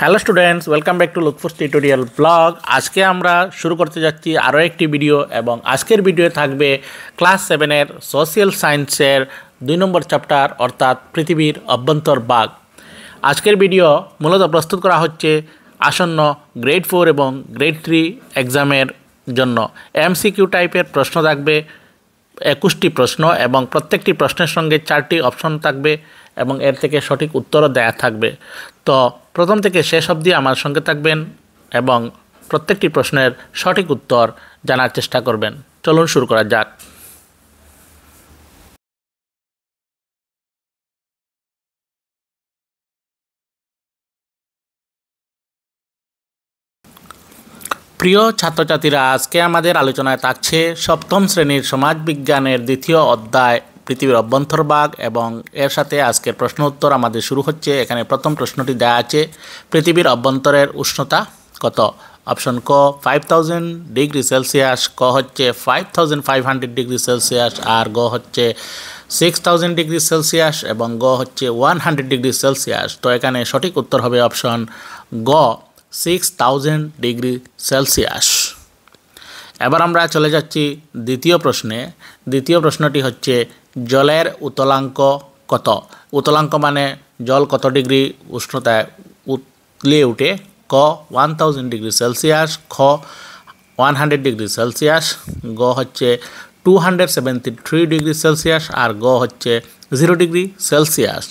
Hello students, welcome back to লুকফুস tutorial blog. আজকে আমরা শুরু করতে যাচ্ছি আরও একটি ভিডিও এবং আজকের ভিডিও থাকবে ক্লাস 7-এর সোশ্যাল সায়েন্সের 2 নম্বর চ্যাপ্টার অর্থাৎ পৃথিবীর অভ্যন্তর ভাগ। আজকের ভিডিও মূলত প্রস্তুত করা হচ্ছে আসন্ন গ্রেড 4 এবং গ্রেড 3 এক্সামের জন্য। এমসিকিউ টাইপের প্রশ্ন থাকবে 21টি প্রশ্ন এবং প্রত্যেকটি প্রশ্নের সঙ্গে 4টি অপশন থাকবে এবং এর থেকে সঠিক উত্তরও দেয়া থাকবে। তো প্রথম থেকে শেষ অবধি আমার সঙ্গে থাকবেন এবং প্রত্যেকটি প্রশ্নের সঠিক উত্তর জানার চেষ্টা করবেন। চলুন শুরু করা যাক। প্রিয় ছাত্রছাত্রীরা, আজকে আমাদের আলোচনায় থাকছে সপ্তম শ্রেণীর সমাজবিজ্ঞানের দ্বিতীয় অধ্যায় পৃথিবীর অভ্যন্তর ভাগ এবং এর সাথে আজকের প্রশ্ন উত্তর আমাদের শুরু হচ্ছে। এখানে প্রথম প্রশ্নটি দেওয়া আছে, পৃথিবীর অভ্যন্তরের উষ্ণতা কত? অপশন ক 5000 ডিগ্রি সেলসিয়াস, ক হচ্ছে 5500 ডিগ্রি সেলসিয়াস, আর গ হচ্ছে 6000 ডিগ্রি সেলসিয়াস এবং গ হচ্ছে 100 ডিগ্রি সেলসিয়াস। তো এখানে সঠিক উত্তর হবে অপশন গ 6000 ডিগ্রি সেলসিয়াস। এবার আমরা চলে যাচ্ছি দ্বিতীয় প্রশ্নে। দ্বিতীয় প্রশ্নটি হচ্ছে জলের উতলাঙ্ক কত? উতলাঙ্ক মানে জল কত ডিগ্রি উষ্ণতায় উতলিয়ে উঠে। ক 1000 ডিগ্রি সেলসিয়াস, খ 100 ডিগ্রি সেলসিয়াস, গ হচ্ছে 273 ডিগ্রি সেলসিয়াস, আর গ হচ্ছে 0 ডিগ্রি সেলসিয়াস।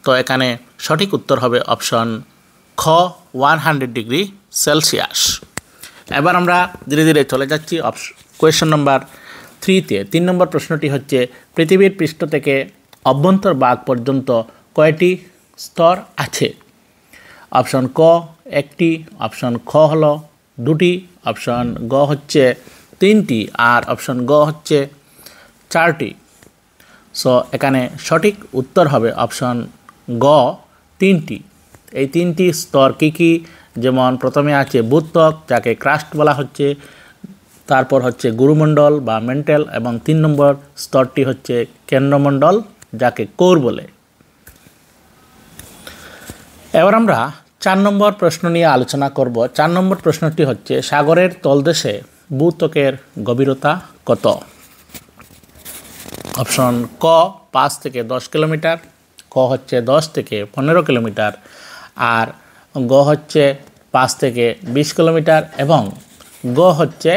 তো এখানে সঠিক উত্তর হবে অপশন খ 100 ডিগ্রি সেলসিয়াস। এবার আমরা ধীরে ধীরে চলে যাচ্ছি কোয়েশ্চন নাম্বার 3-তে। 3 নম্বর প্রশ্নটি হচ্ছে পৃথিবীর পৃষ্ঠ থেকে অভ্যন্তর ভাগ পর্যন্ত কয়টি স্তর আছে? অপশন ক 1টি, অপশন খ হলো 2টি, অপশন গ হচ্ছে 3টি, আর অপশন গ হচ্ছে 4টি। সো এখানে সঠিক উত্তর হবে অপশন গ 3টি। এই 3টি স্তর কী কী? যেমন প্রথমে আছে ভূত্বক, যাকে ক্রাস্ট বলা হচ্ছে, তারপর হচ্ছে গুরুমণ্ডল বা মেন্টেল, এবং 3 নম্বর স্তরটি হচ্ছে কেন্দ্রমণ্ডল, যাকে কোর বলে। এবার আমরা 4 নম্বর প্রশ্ন নিয়ে আলোচনা করব। 4 নম্বর প্রশ্নটি হচ্ছে সাগরের তলদেশে ভূত্বকের গভীরতা কত? অপশন ক 5 থেকে 10 কিলোমিটার, ক হচ্ছে 10 থেকে 15 কিলোমিটার, আর গ হচ্ছে 5 থেকে 20 কিলোমিটার এবং গ হচ্ছে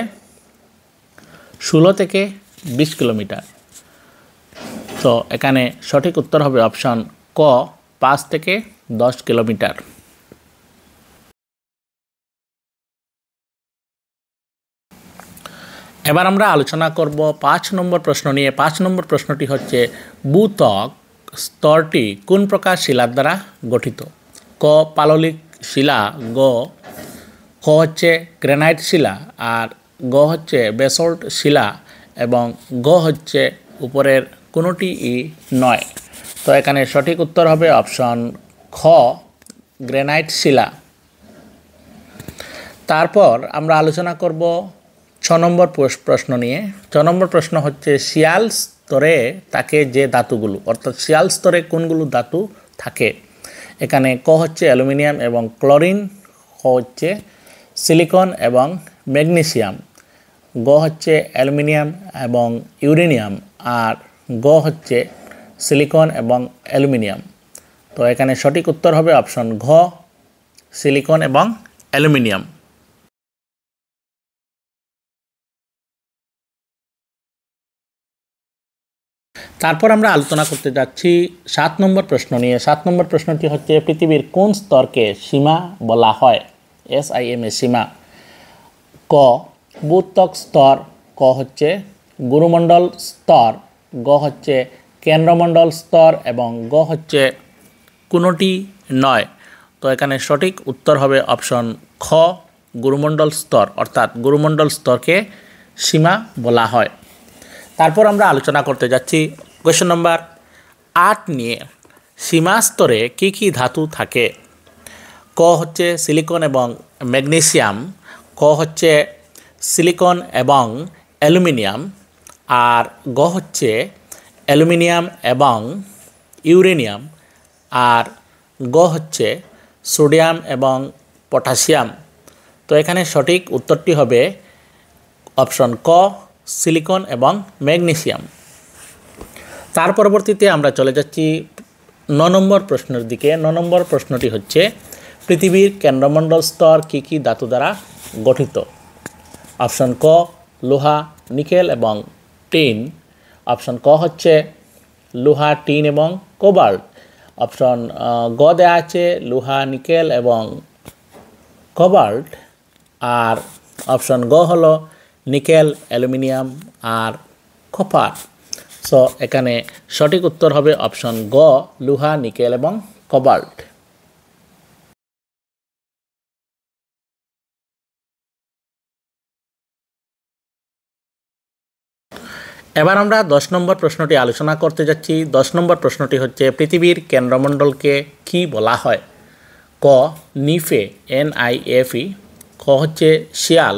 16 থেকে 20 কিলোমিটার। তো এখানে সঠিক উত্তর হবে অপশন ক 5 থেকে 10 কিলোমিটার। এবার আমরা আলোচনা করব 5 নম্বর প্রশ্ন নিয়ে। 5 নম্বর প্রশ্নটি হচ্ছে ভূত্বক স্তরটি কোন প্রকার শিলার দ্বারা গঠিত? ক পাললিক শিলা, খ হচ্ছে গ্রানাইট শিলা, আর গ হচ্ছে বেসল্ট শিলা এবং গ হচ্ছে উপরের কোনোটি নয়। তো এখানে সঠিক উত্তর হবে অপশন খ গ্রানাইট শিলা। তারপর আমরা আলোচনা করব 6 নম্বর প্রশ্ন নিয়ে। 6 নম্বর প্রশ্ন হচ্ছে শিয়াল স্তরে থাকে যে ধাতুগুলো, অর্থাৎ শিয়াল স্তরে কোনগুলো ধাতু থাকে? এখানে ক হচ্ছে অ্যালুমিনিয়াম এবং ক্লোরিন, খ হচ্ছে সিলিকন এবং ম্যাগনেসিয়াম, গ হচ্ছে অ্যালুমিনিয়াম এবং ইউরেনিয়াম, আর গ হচ্ছে সিলিকন এবং অ্যালুমিনিয়াম। তো এখানে সঠিক উত্তর হবে অপশন ঘ সিলিকন এবং অ্যালুমিনিয়াম। তারপর আমরা আলোচনা করতে যাচ্ছি 7 নম্বর প্রশ্ন নিয়ে। 7 নম্বর প্রশ্নটি হচ্ছে পৃথিবীর কোন স্তরকে সীমা বলা হয়? SIMA সীমা। ক ভূত্বক স্তর, ক হচ্ছে গুরুমণ্ডল স্তর, গ হচ্ছে কেন্দ্রমণ্ডল স্তর এবং গ হচ্ছে কোনোটি নয়। তো এখানে সঠিক উত্তর হবে অপশন খ গুরুমণ্ডল স্তর, অর্থাৎ গুরুমণ্ডল স্তরকে সীমা বলা হয়। তারপর আমরা আলোচনা করতে যাচ্ছি কোয়েশ্চন নাম্বার 8 নিয়ে। সীমা স্তরে কী কী ধাতু থাকে? ক হচ্ছে সিলিকন এবং ম্যাগনেসিয়াম, ক হচ্ছে সিলিকন এবং অ্যালুমিনিয়াম, আর গ হচ্ছে অ্যালুমিনিয়াম এবং ইউরেনিয়াম, আর গ হচ্ছে সোডিয়াম এবং পটাশিয়াম। তো এখানে সঠিক উত্তরটি হবে অপশন ক, সিলিকন এবং ম্যাগনেসিয়াম। তার পরবর্তীতে আমরা চলে যাচ্ছি 9 নম্বর প্রশ্নের দিকে। 9 নম্বর প্রশ্নটি হচ্ছে পৃথিবীর কেন্দ্রমণ্ডল স্তর কী কী ধাতু দ্বারা গঠিত? অপশন ক, লোহা, নিকেল এবং টিন। অপশন ক হচ্ছে লোহা, টিন এবং কোবাল্ট। অপশন গ দেওয়া আছে লোহা, নিকেল এবং কোবাল্ট। আর অপশন গ হলো নিকেল, অ্যালুমিনিয়াম আর কপার। সো এখানে সঠিক উত্তর হবে অপশন গ, লোহা, নিকেল এবং কোবাল্ট। এবার আমরা 10 নম্বর প্রশ্নটি আলোচনা করতে যাচ্ছি। 10 নম্বর প্রশ্নটি হচ্ছে পৃথিবীর কেন্দ্রমণ্ডলকে কি বলা হয়? ক, নিফে, NIFE। ক হচ্ছে শিয়াল,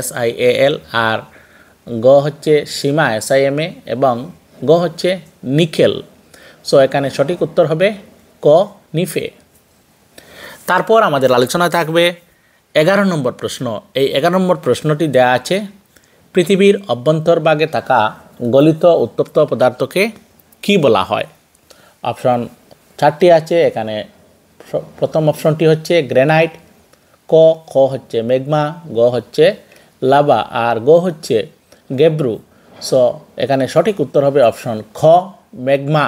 SIAL। আর গ হচ্ছে সীমা, SIMA। এবং গ হচ্ছে নিকেল। সো এখানে সঠিক উত্তর হবে ক, নিফে। তারপর আমাদের আলোচনায় থাকবে 11 নম্বর প্রশ্ন। এই 11 নম্বর প্রশ্নটি দেওয়া আছে পৃথিবীর অভ্যন্তরভাগে থাকা গলিত উত্তপ্ত পদার্থকে কি বলা হয়? অপশন 4টি আছে এখানে। প্রথম অপশনটি হচ্ছে গ্রানাইট, খ হচ্ছে ম্যাগমা, গ হচ্ছে লাভা আর গ হচ্ছে গেব্রু। সো এখানে সঠিক উত্তর হবে অপশন খ, ম্যাগমা।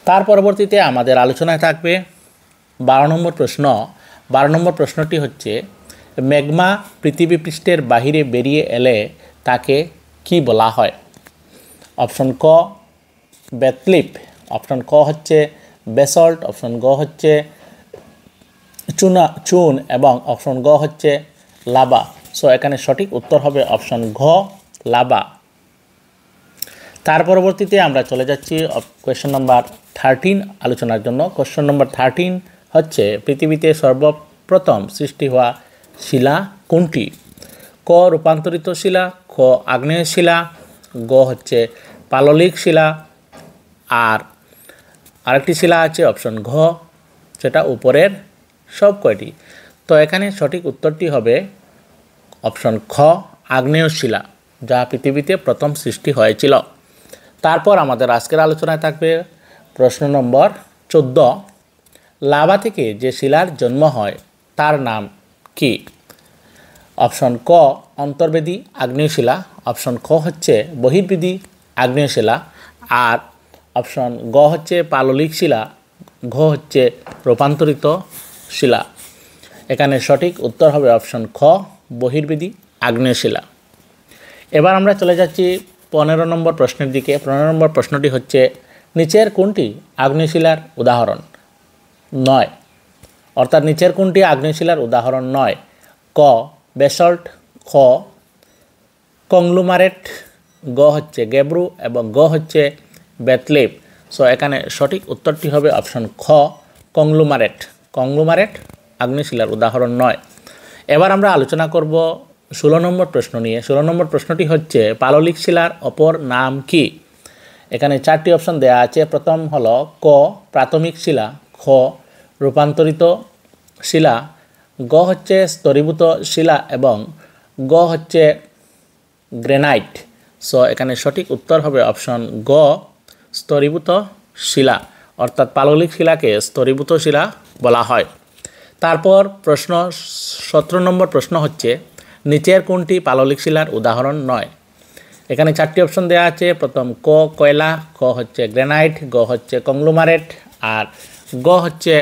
তার পরবর্তীতে আমাদের আলোচনায় থাকবে 12 নম্বর প্রশ্ন। 12 নম্বর প্রশ্নটি হচ্ছে ম্যাগমা পৃথিবী পৃষ্ঠের বাহিরে বেরিয়ে এলে তাকে কি বলা হয়? অপশন ক, বেথলিপ। অপশন ক হচ্ছে বেসল্ট। অপশন গ হচ্ছে চুন এবং অপশন গ হচ্ছে লাভা। সো এখানে সঠিক উত্তর হবে অপশন ঘ, লাভা। তার পরবর্তীতে আমরা চলে যাচ্ছি কোয়েশ্চন নাম্বার 13 আলোচনার জন্য। কোয়েশ্চন নাম্বার 13 হচ্ছে পৃথিবীতে সর্বপ্রথম সৃষ্টি হওয়া শিলা কোনটি? ক, রূপান্তরিত শিলা। খ, আগ্নেয় শিলা। গ হচ্ছে পাললিক শিলা। আর আরেকটি শিলা আছে অপশন ঘ, যেটা উপরের সব কয়টি। তো এখানে সঠিক উত্তরটি হবে অপশন খ, আগ্নেয় শিলা, যা পৃথিবীতে প্রথম সৃষ্টি হয়েছিল। তারপর আমাদের আজকের আলোচনায় থাকবে প্রশ্ন নম্বর 14। লাভা থেকে যে শিলার জন্ম হয় তার নাম কি? অপশন ক, অন্তর্বেদী আগ্নেয় শিলা। অপশন খ হচ্ছে বহির্বেদী আগ্নেয় শিলা। আর অপশন গ হচ্ছে পাললিক শিলা। ঘ হচ্ছে রূপান্তরিত শিলা। এখানে সঠিক উত্তর হবে অপশন খ, বহির্বেদী আগ্নেয় শিলা। এবার আমরা চলে যাচ্ছি 15 নম্বর প্রশ্নের দিকে। 15 নম্বর প্রশ্নটি হচ্ছে নিচের কোনটি আগ্নেয় শিলার উদাহরণ নয়? অর্থাৎ নিচের কোনটি আগ্নেয় শিলার উদাহরণ নয়? ক, বেসল্ট। খ, কংগ্লোমারেট। গ হচ্ছে গেব্রু এবং গ হচ্ছে বেথলিপ। সো এখানে সঠিক উত্তরটি হবে অপশন খ, কংগ্লোমারেট। কংগ্লোমারেট আগ্নেয় শিলার উদাহরণ নয়। এবার আমরা আলোচনা করব 16 নম্বর প্রশ্ন নিয়ে। 16 নম্বর প্রশ্নটি হচ্ছে পাললিক শিলার অপর নাম কি? এখানে 4টি অপশন দেওয়া আছে। প্রথম হলো ক, প্রাথমিক শিলা। খ, রূপান্তরিত শিলা। গ হচ্ছে স্তরীভূত শিলা এবং গ হচ্ছে গ্রানাইট। সো এখানে সঠিক উত্তর হবে অপশন গ, স্তরীভূত শিলা। অর্থাৎ পাললিক শিলাকে স্তরীভূত শিলা বলা হয়। তারপর প্রশ্ন 17 নম্বর প্রশ্ন হচ্ছে নিচের কোনটি পাললিক শিলার উদাহরণ নয়? এখানে 4টি অপশন দেওয়া আছে। প্রথম ক, কয়লা। খ হচ্ছে গ্রানাইট। গ হচ্ছে কংগ্লোমারেট আর গ হচ্ছে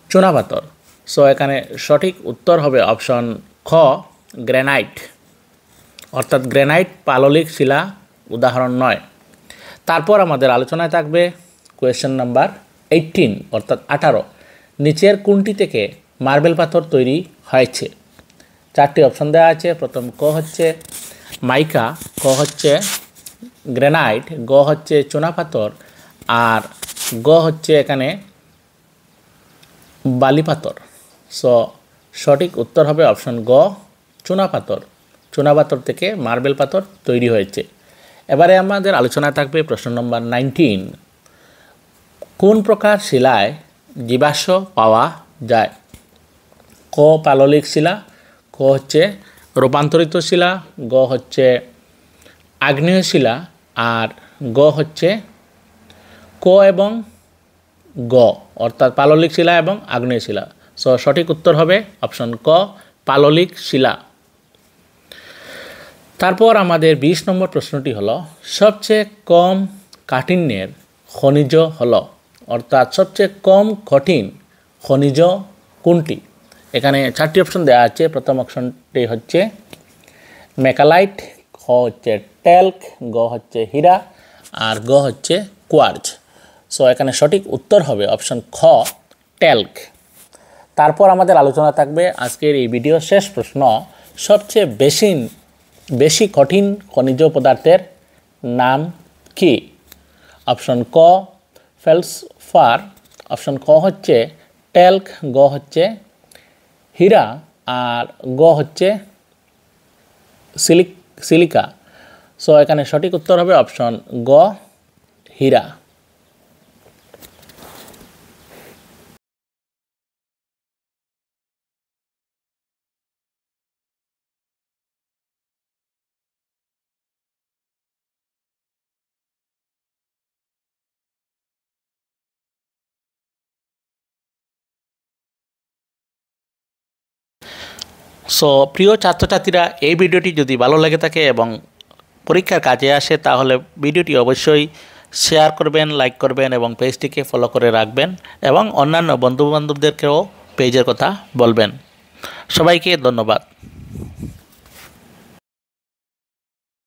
চুনাপাথর। সো এখানে সঠিক উত্তর হবে অপশন খ, গ্রানাইট। অর্থাৎ গ্রানাইট পাললিক শিলা উদাহরণ নয়। তারপর আমাদের আলোচনায় থাকবে কোয়েশ্চেন নাম্বার 18 অর্থাৎ 18। নিচের কোনটি থেকে মার্বেল পাথর তৈরি হয়েছে? 4টি অপশন দেওয়া আছে। প্রথম ক হচ্ছে মাইকা। ক হচ্ছে গ্রানাইট। গ হচ্ছে চুনাপাথর আর গ হচ্ছে এখানে বালি পাথর। সো সঠিক উত্তর হবে অপশন গ, চুনাপাথর। চুনাপাথর থেকে মার্বেল পাথর তৈরি হয়েছে। এবারে আমাদের আলোচনায় থাকবে প্রশ্ন নম্বর 19। কোন প্রকার শিলায় জীবাশ্ম পাওয়া যায়? ক পাললিক শিলা, ক হচ্ছে রূপান্তরিত শিলা, গ হচ্ছে আগ্নেয় শিলা, আর গ হচ্ছে ক এবং গ অর্থাৎ পাললিক শিলা এবং আগ্নেয় শিলা। সো সঠিক উত্তর হবে অপশন ক পাললিক শিলা। তারপর আমাদের 20 নম্বর প্রশ্নটি হলো সবচেয়ে কম কাঠিন্যের খনিজ হলো, অর্থাৎ সবচেয়ে কম কঠিন খনিজ কোনটি? এখানে 4টি অপশন দেওয়া আছে। প্রথম অপশনটি হচ্ছে ম্যাকালাইট, খ হচ্ছে ট্যাল্ক, গ হচ্ছে হীরা, আর গ হচ্ছে কোয়ার্জ। সো এখানে সঠিক উত্তর হবে অপশন খ ট্যাল্ক। তারপর আমাদের আলোচনা থাকবে আজকের এই ভিডিও শেষ প্রশ্ন, সবচেয়ে বেশি কঠিন খনিজ পদার্থের নাম কি? অপশন ক ফেলসফার, অপশন খ হচ্ছে ট্যাল্ক, গ হচ্ছে হীরা, আর গ হচ্ছে সিলিকা। সো এখানে সঠিক উত্তর হবে অপশন গ হীরা। সো প্রিয় ছাত্রছাত্রীরা, এই ভিডিওটি যদি ভালো লেগে থাকে এবং পরীক্ষার কাজে আসে তাহলে ভিডিওটি অবশ্যই শেয়ার করবেন, লাইক করবেন এবং পেজটিকে ফলো করে রাখবেন এবং অন্যান্য বন্ধুবান্ধবদেরকেও পেজের কথা বলবেন। সবাইকে ধন্যবাদ।